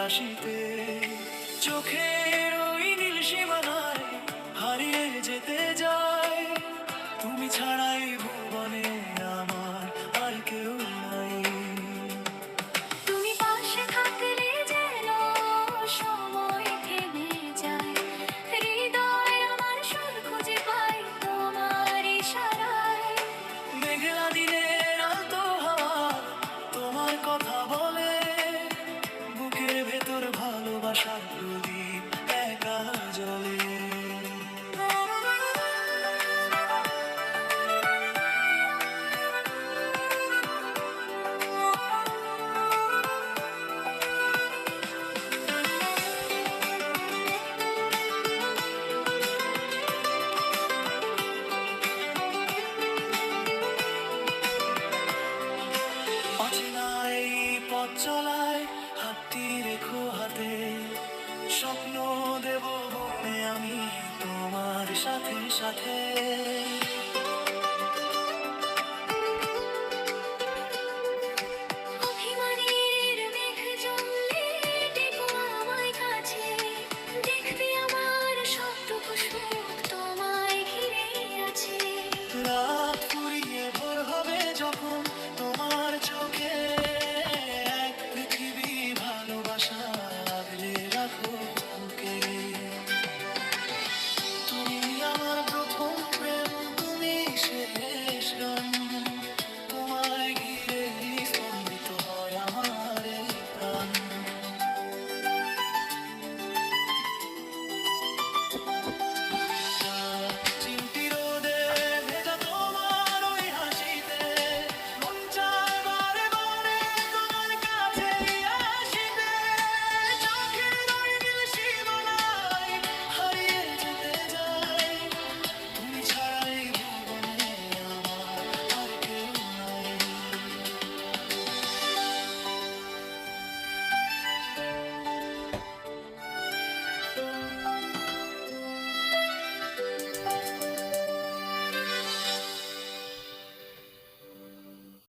হাসিতে। চোখের ওই নীল সীমানায় হারিয়ে যেতে যায়, তুমি ছাড়াই ভুবনে আমার আর কেউ নাই। তুমি পাশে থাকলে যেন সময় থেমে যায়, হৃদয় আমার সুর খুঁজে পাই তোমার ইশারায়। মেঘলা দিনের আলতো হাওয়া তোমার কথা বলে, বুকের ভেতর ভালোবাসার প্রদীপ একা জ্বলে। অচেনা এই পথ চলায় হাতটি রেখো হাতে, স্বপ্ন দেব বনে আমি তোমার সাথে সাথে।